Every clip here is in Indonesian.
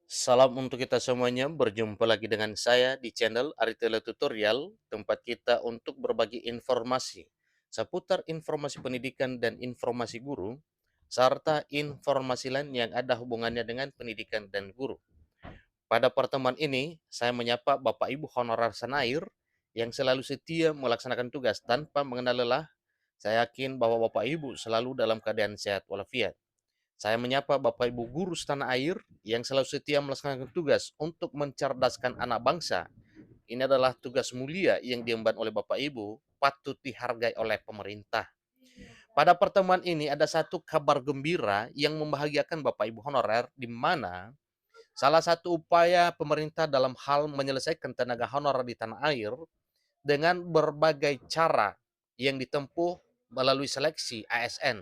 Salam untuk kita semuanya, berjumpa lagi dengan saya di channel Aritele Tutorial, tempat kita untuk berbagi informasi seputar informasi pendidikan dan informasi guru, serta informasi lain yang ada hubungannya dengan pendidikan dan guru. Pada pertemuan ini, saya menyapa Bapak Ibu Honorer Senair yang selalu setia melaksanakan tugas tanpa mengenal lelah. Saya yakin bahwa Bapak Ibu selalu dalam keadaan sehat walafiat. Saya menyapa Bapak Ibu guru setanah air yang selalu setia melaksanakan tugas untuk mencerdaskan anak bangsa. Ini adalah tugas mulia yang diemban oleh Bapak Ibu, patut dihargai oleh pemerintah. Pada pertemuan ini ada satu kabar gembira yang membahagiakan Bapak Ibu honorer, di mana salah satu upaya pemerintah dalam hal menyelesaikan tenaga honorer di tanah air dengan berbagai cara yang ditempuh melalui seleksi ASN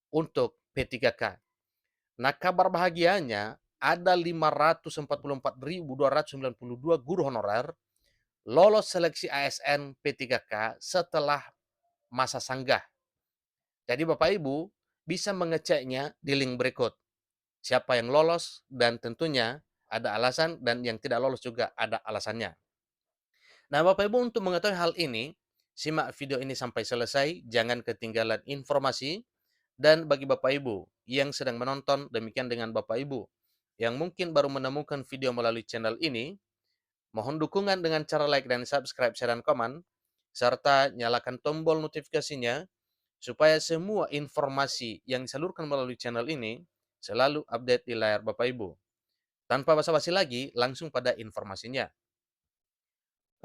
untuk P3K. Nah, kabar bahagianya ada 544.292 guru honorer lolos seleksi ASN P3K setelah masa sanggah. Jadi Bapak Ibu bisa mengeceknya di link berikut. Siapa yang lolos dan tentunya ada alasan dan yang tidak lolos juga ada alasannya. Nah, Bapak Ibu untuk mengetahui hal ini, simak video ini sampai selesai, jangan ketinggalan informasi. Dan bagi Bapak Ibu yang sedang menonton, demikian dengan Bapak Ibu yang mungkin baru menemukan video melalui channel ini, mohon dukungan dengan cara like dan subscribe, share, dan komen, serta nyalakan tombol notifikasinya supaya semua informasi yang disalurkan melalui channel ini selalu update di layar Bapak Ibu. Tanpa basa-basi lagi, langsung pada informasinya.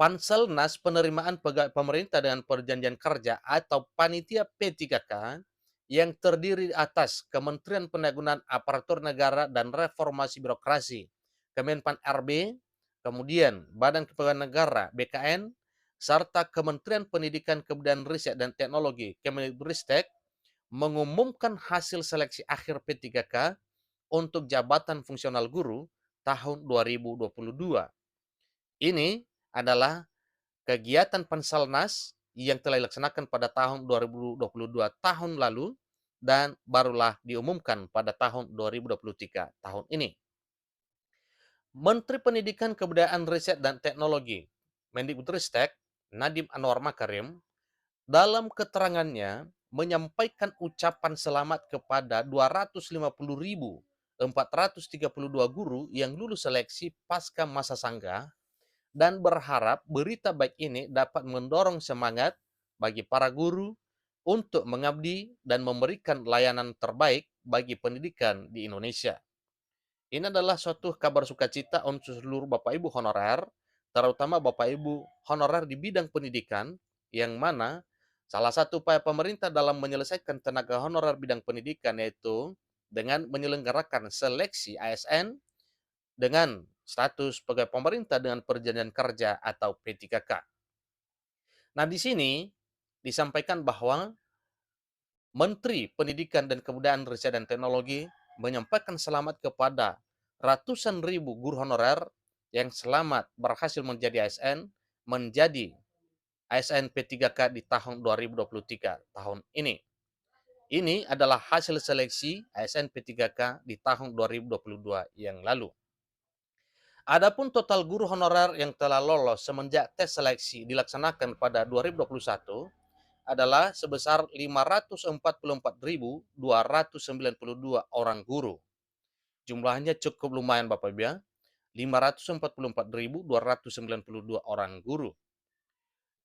Panselnas penerimaan pegawai pemerintah dengan perjanjian kerja atau panitia P3K yang terdiri atas Kementerian Pendayagunaan Aparatur Negara dan Reformasi Birokrasi, Kemenpan RB, kemudian Badan Kepegawaian Negara BKN, serta Kementerian Pendidikan Kebudayaan Riset dan Teknologi Kemendikbudristek mengumumkan hasil seleksi akhir P3K untuk jabatan fungsional guru tahun 2022. Ini adalah kegiatan Panselnas yang telah dilaksanakan pada tahun 2022 tahun lalu dan barulah diumumkan pada tahun 2023 tahun ini. Menteri Pendidikan Kebudayaan Riset dan Teknologi Mendikbudristek Nadiem Anwar Makarim dalam keterangannya menyampaikan ucapan selamat kepada 250.432 guru yang lulus seleksi pasca masa sanggah dan berharap berita baik ini dapat mendorong semangat bagi para guru untuk mengabdi dan memberikan layanan terbaik bagi pendidikan di Indonesia. Ini adalah suatu kabar sukacita untuk seluruh Bapak Ibu honorer, terutama Bapak Ibu honorer di bidang pendidikan, yang mana salah satu upaya pemerintah dalam menyelesaikan tenaga honorer bidang pendidikan yaitu dengan menyelenggarakan seleksi ASN dengan status pegawai pemerintah dengan perjanjian kerja atau P3K. Nah, di sini disampaikan bahwa Menteri Pendidikan dan Kebudayaan Riset dan Teknologi menyampaikan selamat kepada ratusan ribu guru honorer yang selamat berhasil menjadi ASN P3K di tahun 2023 tahun ini. Ini adalah hasil seleksi ASN P3K di tahun 2022 yang lalu. Adapun total guru honorer yang telah lolos semenjak tes seleksi dilaksanakan pada 2021 adalah sebesar 544.292 orang guru. Jumlahnya cukup lumayan Bapak Ibu ya, 544.292 orang guru.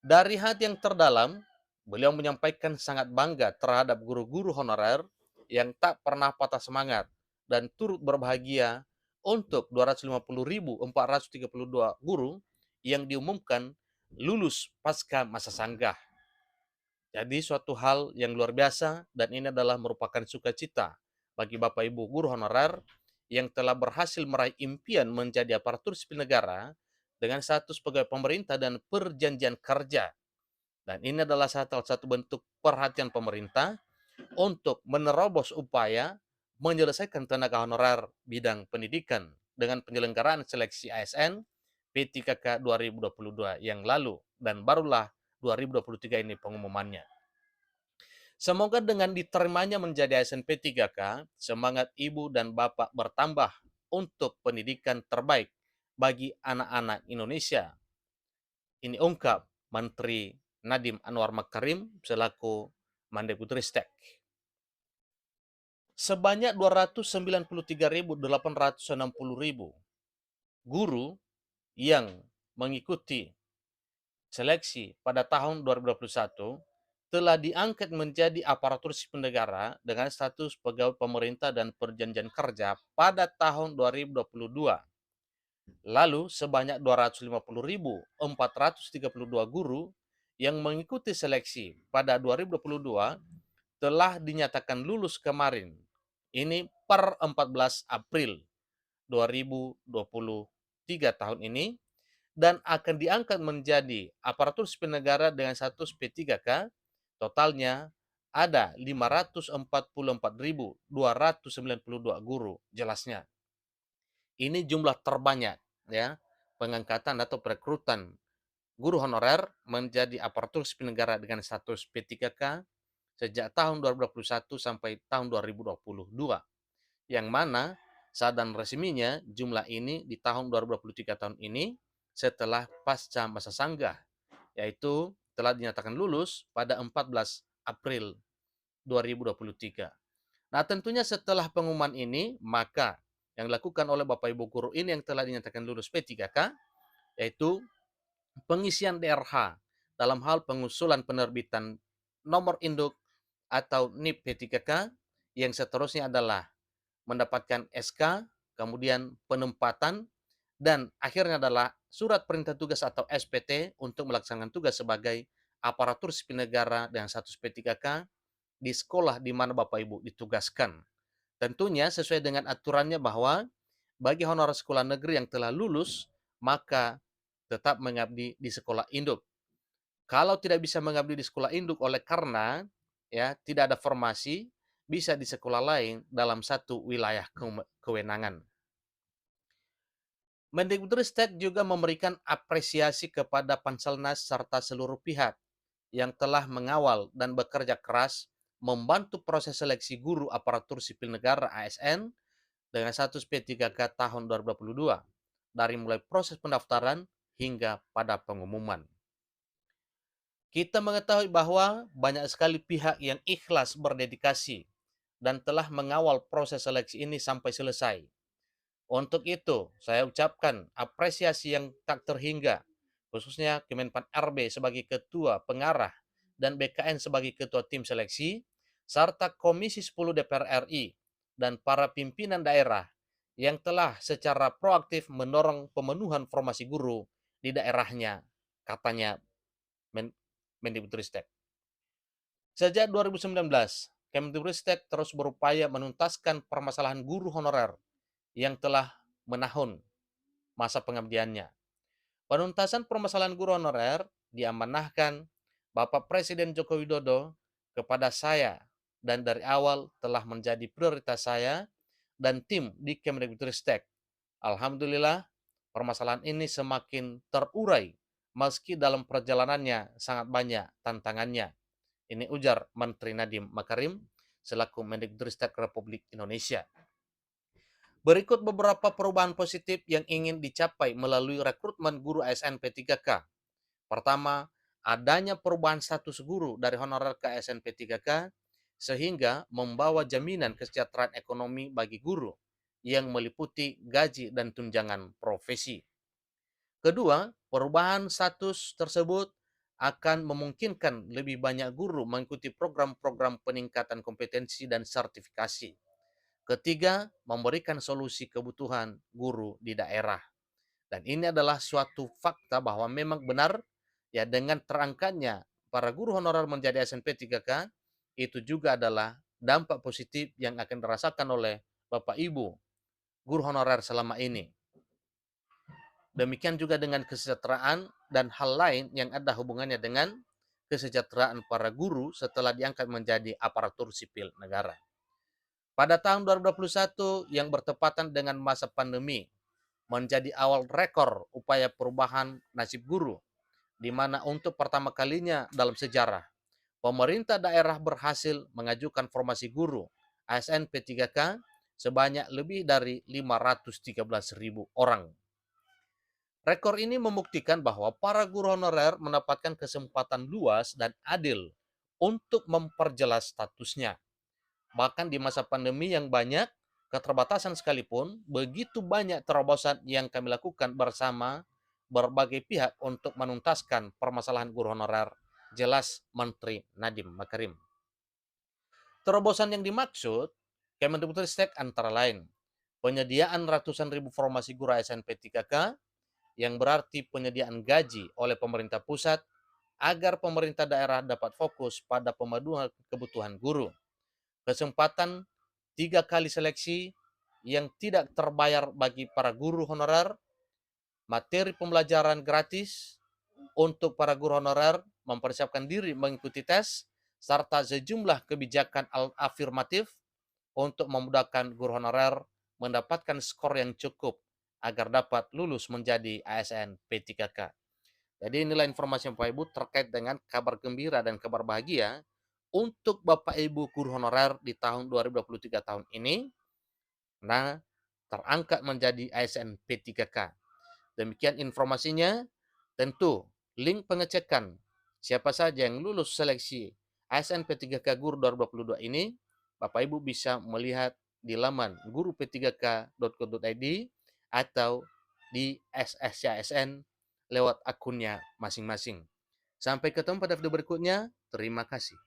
Dari hati yang terdalam, beliau menyampaikan sangat bangga terhadap guru-guru honorer yang tak pernah patah semangat dan turut berbahagia untuk 250.432 guru yang diumumkan lulus pasca masa sanggah. Jadi suatu hal yang luar biasa dan ini adalah merupakan sukacita bagi Bapak Ibu guru honorer yang telah berhasil meraih impian menjadi aparatur sipil negara dengan status pegawai pemerintah dan perjanjian kerja. Dan ini adalah salah satu bentuk perhatian pemerintah untuk menerobos upaya menyelesaikan tenaga honorer bidang pendidikan dengan penyelenggaraan seleksi ASN P3K 2022 yang lalu dan barulah 2023 ini pengumumannya. Semoga dengan diterimanya menjadi ASN P3K, semangat ibu dan bapak bertambah untuk pendidikan terbaik bagi anak-anak Indonesia. Ini ungkap Menteri Nadiem Anwar Makarim selaku Mendikbudristek. Sebanyak 293.860 guru yang mengikuti seleksi pada tahun 2021 telah diangkat menjadi aparatur sipil negara dengan status pegawai pemerintah dan perjanjian kerja pada tahun 2022. Lalu sebanyak 250.432 guru yang mengikuti seleksi pada 2022 telah dinyatakan lulus kemarin. Ini per 14 April 2023 tahun ini, dan akan diangkat menjadi aparatur sipil negara dengan status P3K. Totalnya ada 544.292 guru jelasnya. Ini jumlah terbanyak ya pengangkatan atau perekrutan guru honorer menjadi aparatur sipil negara dengan status P3K sejak tahun 2021 sampai tahun 2022. Yang mana sadar resminya jumlah ini di tahun 2023 tahun ini setelah pasca masa sanggah, yaitu telah dinyatakan lulus pada 14 April 2023. Nah, tentunya setelah pengumuman ini, maka yang dilakukan oleh Bapak Ibu guru ini yang telah dinyatakan lulus P3K, yaitu pengisian DRH dalam hal pengusulan penerbitan nomor induk atau NIP P3K, yang seterusnya adalah mendapatkan SK, kemudian penempatan, dan akhirnya adalah surat perintah tugas atau SPT untuk melaksanakan tugas sebagai aparatur sipil negara dengan status P3K di sekolah di mana Bapak Ibu ditugaskan. Tentunya sesuai dengan aturannya bahwa bagi honorer sekolah negeri yang telah lulus, maka tetap mengabdi di sekolah induk. Kalau tidak bisa mengabdi di sekolah induk oleh karena ya tidak ada formasi, bisa di sekolah lain dalam satu wilayah kewenangan. Mendikbudristek juga memberikan apresiasi kepada Panselnas serta seluruh pihak yang telah mengawal dan bekerja keras membantu proses seleksi guru aparatur sipil negara ASN dengan status P3K tahun 2022 dari mulai proses pendaftaran hingga pada pengumuman. Kita mengetahui bahwa banyak sekali pihak yang ikhlas berdedikasi dan telah mengawal proses seleksi ini sampai selesai. Untuk itu, saya ucapkan apresiasi yang tak terhingga, khususnya Kemenpan RB sebagai Ketua Pengarah dan BKN sebagai Ketua Tim Seleksi, serta Komisi 10 DPR RI dan para pimpinan daerah yang telah secara proaktif mendorong pemenuhan formasi guru di daerahnya, katanya Mendikbudristek. Sejak 2019, Kemdikbudristek terus berupaya menuntaskan permasalahan guru honorer yang telah menahun masa pengabdiannya. Penuntasan permasalahan guru honorer diamanahkan Bapak Presiden Joko Widodo kepada saya dan dari awal telah menjadi prioritas saya dan tim di Kemdikbudristek. Alhamdulillah, permasalahan ini semakin terurai meski dalam perjalanannya sangat banyak tantangannya. Ini ujar Menteri Nadiem Makarim selaku Mendikbudristek Republik Indonesia. Berikut beberapa perubahan positif yang ingin dicapai melalui rekrutmen guru ASN P3K. Pertama, adanya perubahan status guru dari honorer ke ASN P3K sehingga membawa jaminan kesejahteraan ekonomi bagi guru yang meliputi gaji dan tunjangan profesi. Kedua, perubahan status tersebut akan memungkinkan lebih banyak guru mengikuti program-program peningkatan kompetensi dan sertifikasi. Ketiga, memberikan solusi kebutuhan guru di daerah. Dan ini adalah suatu fakta bahwa memang benar ya dengan terangkatnya para guru honorer menjadi ASN P3K itu juga adalah dampak positif yang akan dirasakan oleh Bapak Ibu guru honorer selama ini. Demikian juga dengan kesejahteraan dan hal lain yang ada hubungannya dengan kesejahteraan para guru setelah diangkat menjadi aparatur sipil negara. Pada tahun 2021 yang bertepatan dengan masa pandemi, menjadi awal rekor upaya perubahan nasib guru, di mana untuk pertama kalinya dalam sejarah, pemerintah daerah berhasil mengajukan formasi guru ASN P3K sebanyak lebih dari 513.000 orang. Rekor ini membuktikan bahwa para guru honorer mendapatkan kesempatan luas dan adil untuk memperjelas statusnya. Bahkan di masa pandemi yang banyak keterbatasan sekalipun, begitu banyak terobosan yang kami lakukan bersama berbagai pihak untuk menuntaskan permasalahan guru honorer, jelas Menteri Nadiem Makarim. Terobosan yang dimaksud Kemendikbudristek antara lain penyediaan ratusan ribu formasi guru ASN P3K yang berarti penyediaan gaji oleh pemerintah pusat agar pemerintah daerah dapat fokus pada pemenuhan kebutuhan guru. Kesempatan 3 kali seleksi yang tidak terbayar bagi para guru honorer, materi pembelajaran gratis untuk para guru honorer mempersiapkan diri mengikuti tes, serta sejumlah kebijakan afirmatif untuk memudahkan guru honorer mendapatkan skor yang cukup agar dapat lulus menjadi ASN P3K. Jadi inilah informasi Bapak Ibu terkait dengan kabar gembira dan kabar bahagia untuk Bapak Ibu guru honorer di tahun 2023 tahun ini, karena terangkat menjadi ASN P3K. Demikian informasinya. Tentu link pengecekan siapa saja yang lulus seleksi ASN P3K Guru 2022 ini, Bapak Ibu bisa melihat di laman gurup3k.co.id atau di SSCASN lewat akunnya masing-masing. Sampai ketemu pada video berikutnya. Terima kasih.